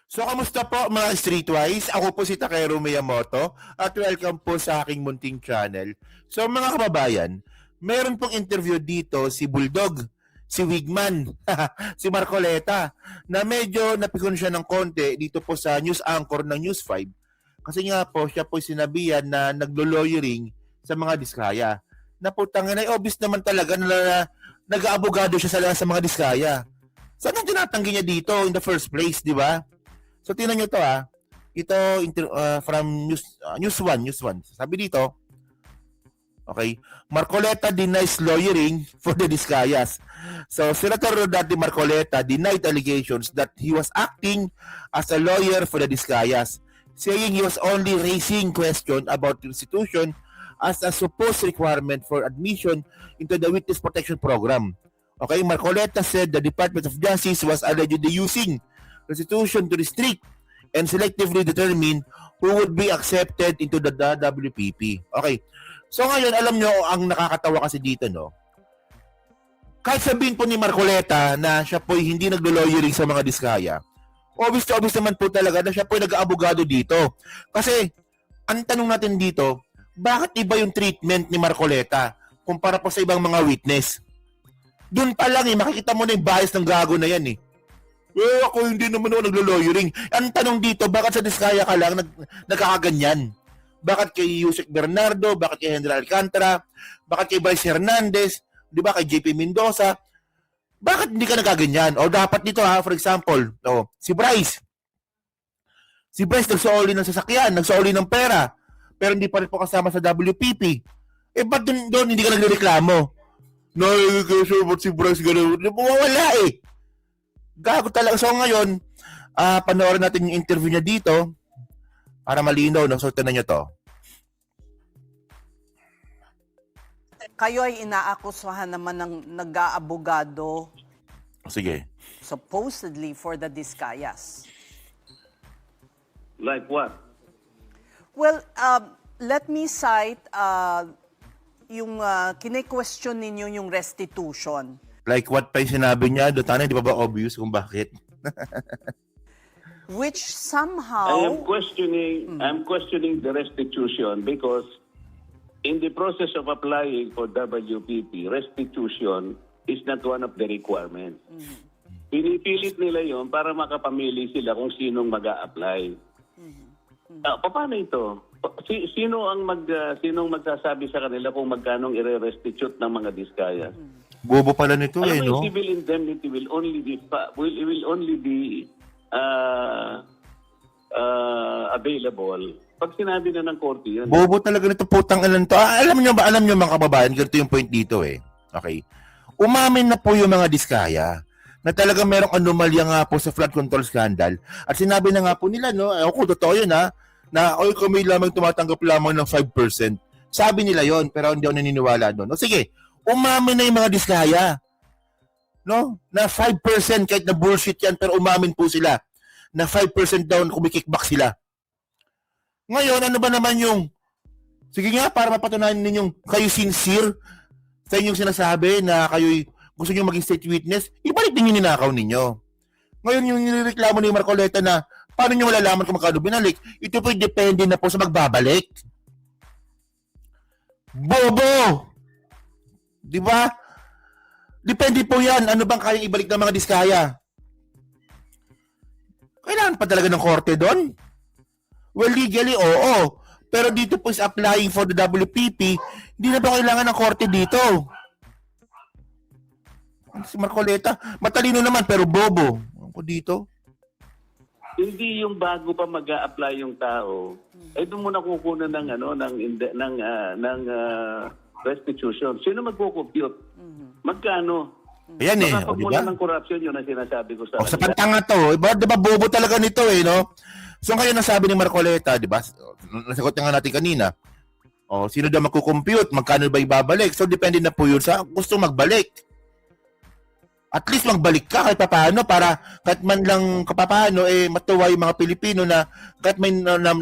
So, kamusta po mga Streetwise? Ako po si Takeru Miyamoto at welcome po sa aking munting channel. So, mga kababayan, meron pong interview dito si Bulldog, si Wigman, si Marcoleta, na medyo napikon siya ng konti dito po sa news anchor ng News 5. Kasi nga po, siya po sinabihan na naglo-lawyering sa mga diskaya. Na putang ina, obvious naman talaga na nag-aabogado siya sa mga diskaya. Saan ang tinatanggi niya dito in the first place, di ba? So, tingnan nyo to Ito from News 1, News 1. Sabi dito, okay, Marcoleta denies lawyering for the Discayas. So, Senator Rodati Marcoleta denied allegations that he was acting as a lawyer for the Discayas, saying he was only raising question about restitution as a supposed requirement for admission into the Witness Protection Program. Okay, Marcoleta said the Department of Justice was allegedly using restitution to restrict and selectively determine who would be accepted into the WPP. Okay. So ngayon, alam nyo, ang nakakatawa kasi dito, no? Kahit sabihin po ni Marcoleta na siya po'y hindi naglo-lawyering sa mga diskaya, obvious naman po talaga na siya po'y nag-aabogado dito. Kasi, ang tanong natin dito, bakit iba yung treatment ni Marcoleta kumpara po sa ibang mga witness? Doon pa lang makikita mo na yung bias ng gago na yan ako hindi naman ako naglo-lawyering. Ang tanong dito, bakit sa diskaya ka lang nagkakaganyan? Bakit kay Yusek Bernardo? Bakit kay Henry Alcantara? Bakit kay Bryce Hernandez? Di ba kay JP Mendoza? Bakit hindi ka nagkaganyan? O dapat dito for example, si Bryce. Si Bryce nagsaoli ng sasakyan, nagsaoli ng pera, pero hindi pa rin po kasama sa WPP. Ba't doon hindi ka nagreklamo? No, kasi ba't si Bryce gano'n? Wala Gago talaga. So ngayon, panoorin natin yung interview niya dito para malinaw. So tignan nyo to. Kayo ay inaakusahan naman ng nag-aabogado Sige. supposedly for the Discayas. Like what? Well, let me cite yung kine-question ninyo yung restitution. Like what pa yung sinabi niya, Dotana, di ba obvious kung bakit? Which I somehow... am questioning the restitution because in the process of applying for WPP, restitution is not one of the requirements. Pinipilit nila yon para makapamili sila kung sinong mag-a-apply. Paano ito? Sinong magsasabi sa kanila kung magkanong i-restitute ng mga diskaya? Bobo pala nito Alam mo, no? civil indemnity will only be available pag sinabi na ng korte yun. Bobo talaga nito, putang ilan to. Alam nyo mga kababayan, ganito yung point dito Okay. Umamin na po yung mga diskaya na talaga merong anomalya nga po sa flood control scandal. At sinabi na nga po nila, ako, totoo yun na kami lamang tumatanggap lamang ng 5%. Sabi nila yon, pero hindi ako naniniwala doon. Sige, umamin na yung mga diskaya. Na 5% kahit na bullshit yan, pero umamin po sila na 5% daw kumikickback sila. Ngayon, ano ba naman yung, sige nga, para mapatunayan ninyong kayo sincere sa inyong sinasabi na kayo gusto nyo maging state witness, ibalik din yung ninakaw ninyo. Ngayon, yung nireklamo ni Marcoleta na paano nyo malalaman kung magkano binalik, ito po depende na po sa magbabalik. Bobo! Di ba? Depende po yan. Ano bang kayang ibalik ng mga diskaya? Kailangan pa talaga ng korte doon? Well, legally, oo. Pero dito po is applying for the WPP, hindi na ba kailangan ng korte dito? Si Marcoleta, matalino naman pero bobo. Ako dito. Hindi yung bago pa mag-a-apply yung tao, doon mo na kukunan ng restitution. Sino magko-compute? Magkano? Ayan Baka pagmula diba? ng corruption yun ang sinasabi ko sa Sa pantanga to, diba bobo talaga nito no? So ngayon nasabi ni Marcoleta, diba? Nasagot nga natin kanina. Sino daw magko-compute? Magkano ba ibabalik? So depende na po yun sa gusto magbalik. At least magbalik ka kahit papaano para kahit man lang kapapaano matuwa yung mga Pilipino na kahit may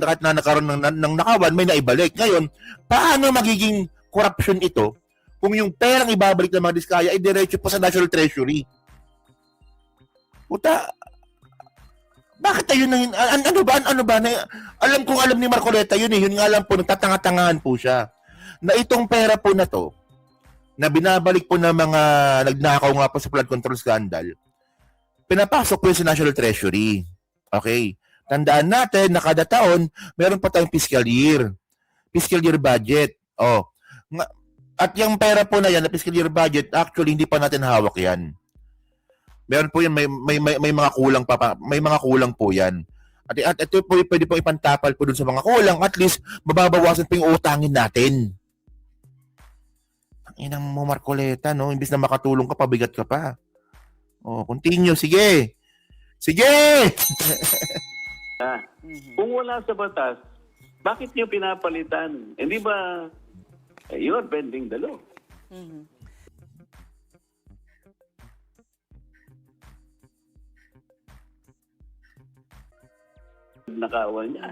kahit na nakaroon ng nakawan, may naibalik. Ngayon, paano magiging corruption ito kung yung perang ibabalik ng mga diskaya ay diretso pa sa National Treasury? Puta, Bakit tayo nang ano ba na, alam kong alam ni Marcoleta yun eh. Yun nga lang po, nagtatanga-tangahan po siya. Na itong pera po na to, na binabalik po ng mga nagnakaw nga po sa flood control scandal, pinapasok po yun sa National Treasury. Okay. Tandaan natin na kada taon, meron pa tayong fiscal year budget. Oh. At yung pera po na yan, na fiscal year budget, actually hindi pa natin hawak yan. Meron po yan, may mga kulang may mga kulang po yan. At ito po pwede po ipantapal po dun sa mga kulang, at least mababawasan po yung utangin natin. Ang inang mo, Marcoleta, no? Imbis na makatulong ka, pabigat ka pa. Oh, continue, sige. Sige! Kung wala sa batas, bakit nyo pinapalitan? Hindi ba you are bending the law? Nakawan niya.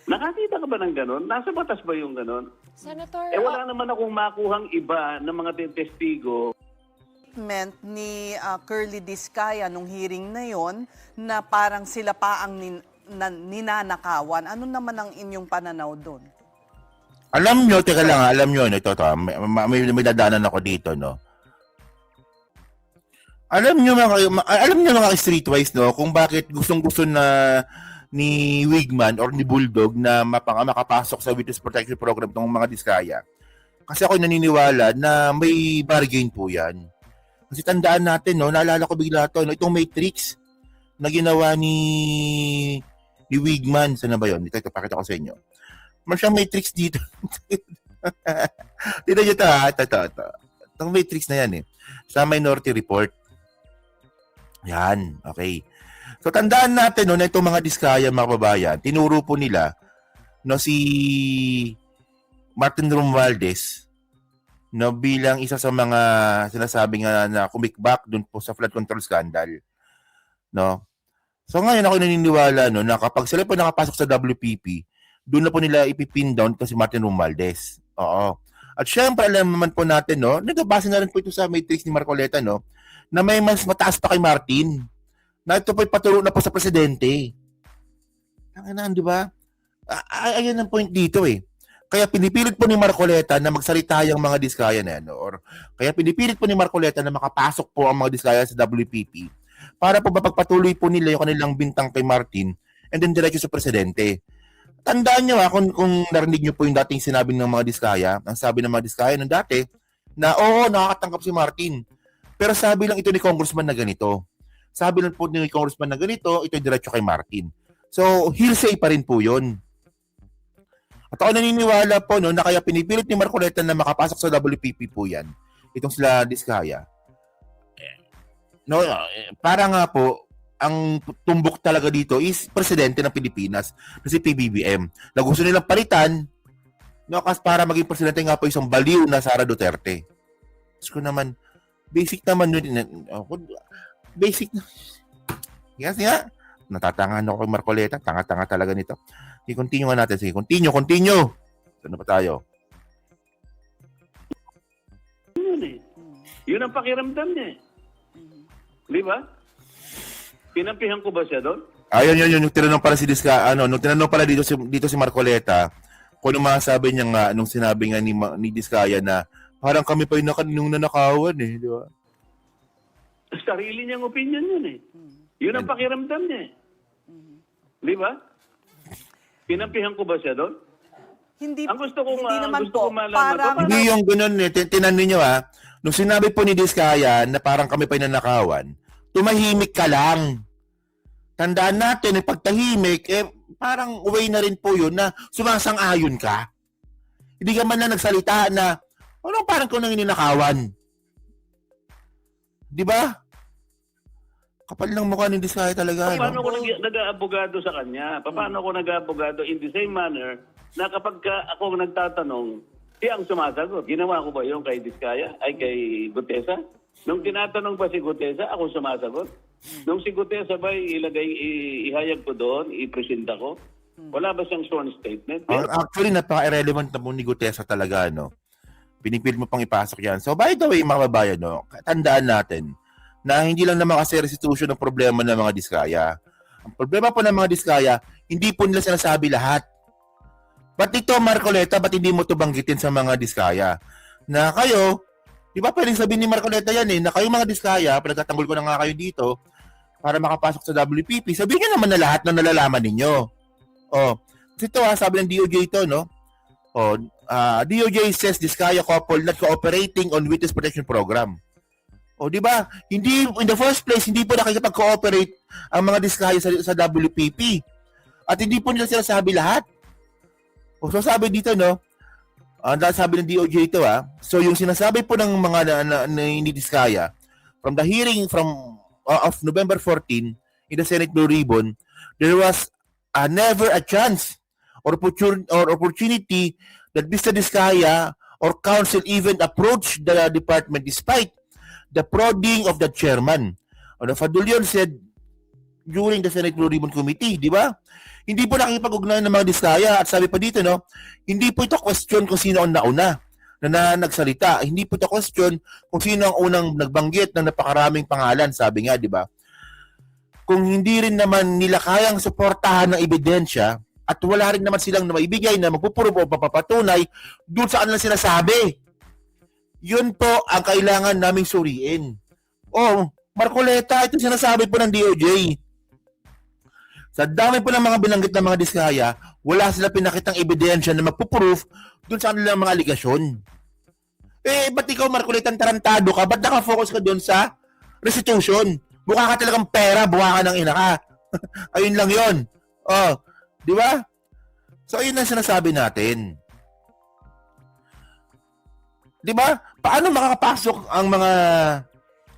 Nakakita ka ba ng ganon? Nasa batas ba yung ganon? Senator, Wala naman akong makuhang iba ng mga testigo. Statement ni Curly Discaya nung hearing na yon na parang sila pa ang ninanakawan. Ano naman ang inyong pananaw doon? Alam nyo, teka lang, alam nyo, ito, may dadaanan ako dito, no? Alam nyo mga streetwise, no, kung bakit gustong-gusto na ni Wigman or ni Bulldog na makapasok sa Witness Protection Program ng mga Diskaya. Kasi ako naniniwala na may bargain po yan. Kasi tandaan natin, no, naalala ko bigla to, no, itong Matrix na ginawa ni Wigman. Saan na ba yun? Ito, pakita ko sa inyo. Masyang Matrix dito. Dito nyo ito, ha? Ito. Itong Matrix na yan, eh. Sa Minority Report. Yan, okay. So tandaan natin, no, na itong mga Diskaya, mga kababayan, tinuro po nila, no, si Martin Romualdez, no, bilang isa sa mga sinasabi nga na kumikbak dun po sa flood control scandal, no. So ngayon ako naniniwala, no, na kapag sila po nakapasok sa WPP, doon na po nila ipipin down kasi Martin Romualdez. Oo. At syempre alam naman po natin, no, nagabasa na rin po ito sa Matrix ni Marcoleta, no, na may mas mataas pa kay Martin. Na ito po'y paturo na po sa presidente. Ang di ba? Ayun ang point dito eh. Kaya pinipilit po ni Marcoleta na magsalita yung mga Diskaya na yan. Or kaya pinipilit po ni Marcoleta na makapasok po ang mga Diskaya sa WPP para po mapagpatuloy po nila yung kanilang bintang kay Martin and then diretso sa presidente. Tandaan nyo kung narinig nyo po yung dating sinabi ng mga Diskaya, ang sabi ng mga Diskaya nung dati, na oo, nakakatanggap si Martin. Pero sabi lang ito ni Congressman na ganito. Sabi lang po ni Congressman na ganito, ito diretso kay Martin. So, hearsay pa rin po yun. At ako naniniwala po, no, na kaya pinipilit ni Marcoleta na makapasok sa WPP po yan. Itong sila Diskaya. No, para nga po, ang tumbok talaga dito is presidente ng Pilipinas, si PBBM. Na gusto nilang palitan, no, kasi para maging presidente nga po isang baliw na Sara Duterte. Gusto ko naman, basic naman yun. Basic na. Yes, nga. Natatangan ako kay Marcoleta. Tanga-tanga talaga nito. I-continue nga natin. Sige, continue. Saan na pa tayo? Yun eh. Yun ang pakiramdam niya eh. Di ba? Pinampihan ko ba siya doon? Ayun. Yung tinanong pala si Diska, nung tinanong pala dito si Marcoleta, kung ano masasabi niya nga, nung sinabi nga ni Diskaya na parang kami pa yung nanakawan eh. Di ba? Sarili niyang opinion yun eh. Yun ang pakiramdam niya eh. Di ba? Pinampihan ko ba siya doon? Hindi, Ang gusto ko hindi naman gusto ko po. malaman. Parang, Hindi yung ganun eh. Tinanong niyo nung sinabi po ni Diskaya na parang kami pa yung nanakawan, tumahimik ka lang. Tandaan natin, pagtahimik, parang way na rin po yun na sumasang-ayon ka. Hindi ka man na nagsalita na, parang ko nang ininakawan. Di ba? Kapal ng mukha ni Diskaya talaga. Paano ko nag-aabogado sa kanya? Paano ko nag-aabogado in the same manner na kapag ako nagtatanong, siya ang sumasagot. Ginawa ko ba yung kay Diskaya? Ay, kay Gutesa? Nung tinatanong pa si Gutesa, ako sumasagot. Nung si Gutesa ba ihayag ko doon, ipresenta ko? Wala ba siyang sworn statement? Actually, napaka-irrelevant na po ni Gutesa talaga, no? Pinipilit mo pang ipasok yan. So, by the way, mga kababayan, no, tandaan natin na hindi lang naman kasi restitution ng problema ng mga Diskaya. Ang problema po ng mga diskaya, hindi po nila sinasabi lahat. Ba't ito, Marcoleta, ba't hindi mo ito banggitin sa mga diskaya? Na kayo, di ba pwedeng sabihin ni Marcoleta yan na kayo mga diskaya, pinagtatanggol ko na nga kayo dito, para makapasok sa WPP, sabihin niyo naman na lahat ng nalalaman ninyo. Kasi ito sabi ng DOJ ito, no? DOJ says Diskaya couple not cooperating on Witness Protection Program. Di ba? Hindi, in the first place, hindi po nakikipag-cooperate ang mga Diskaya sa WPP. At hindi po nila sinasabi lahat. So sabi dito, no? Sabi ng DOJ ito, So yung sinasabi po ng mga ni Diskaya, from the hearing of November 14 in the Senate Blue Ribbon, there was never a chance or opportunity that Mr. Diskaya or counsel even approached the department despite the prodding of the chairman. The Fadulyon said during the Senate Blue Ribbon Committee, di ba? Hindi po nakikipag-ugnayan ng mga Diskaya at sabi pa dito, no, hindi po ito question kung sino ang nauna na nagsalita. Hindi po ito question kung sino ang unang nagbanggit ng napakaraming pangalan, sabi nga, di ba? Kung hindi rin naman nila kayang suportahan ng ebidensya at wala rin naman silang na maibigay na magpupuro o papapatunay doon sa kanilang sinasabi. Yun po ang kailangan naming suriin. Marcoleta, ito sinasabi po ng DOJ. Sa dami po ng mga binanggit ng mga Diskaya, wala sila pinakitang ebidensya na magpuproof doon sa kanilang mga aligasyon. Ba't ikaw, Marcoleta, tarantado ka? Ba't nakafocus ka doon sa restitution? Mukha ka talagang pera, buha ka ng ina ka. Ayun lang yun. Di ba? So, ayun ang sinasabi natin. Di ba? Paano makakapasok ang mga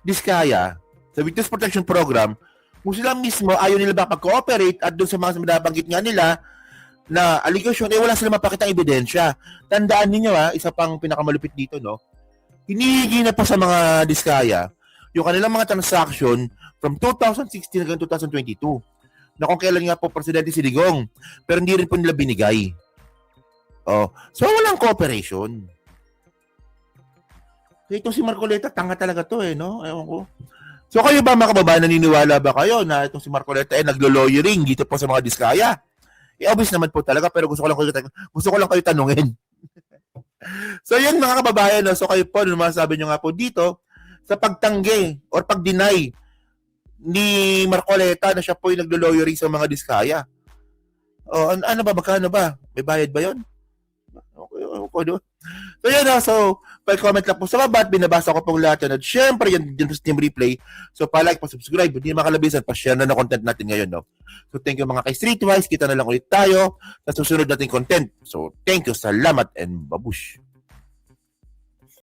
Diskaya sa Witness Protection Program kung sila mismo ayaw nila ba pag-cooperate at doon sa mga nabanggit nga nila na allegation, wala sila mapakitang ebidensya. Tandaan niyo isa pang pinakamalupit dito, no? Hinihigi na pa sa mga Diskaya yung kanilang mga transaction from 2016 hanggang 2022 na kung kailan nga po Presidente si Digong, pero hindi rin po nila binigay. So walang cooperation. Itong si Marcoleta, tanga talaga to no? Ewan ko. So kayo ba mga kababayan, naniniwala ba kayo na itong si Marcoleta naglo-lawyering dito po sa mga Diskaya? Obvious naman po talaga, pero gusto ko lang kayo tanungin. So yun mga kababayan, no? So kayo po, ano masasabi nyo nga po dito sa pagtanggi or pag-deny ni Marcoleta na siya po yung naglo-lawyering sa mga Diskaya. Ano ba? Magkano ba? May bayad ba yun? Okay. So yun so pa-comment lang po sa baba at binabasa ko pong lahat yan. At syempre yan din sa Team Replay. So pa-like, pa-subscribe, hindi makalabisan, pa-share na ng content natin ngayon. No? So thank you mga kay-Streetwise. Kita na lang ulit tayo sa susunod nating content. So thank you, salamat and babush.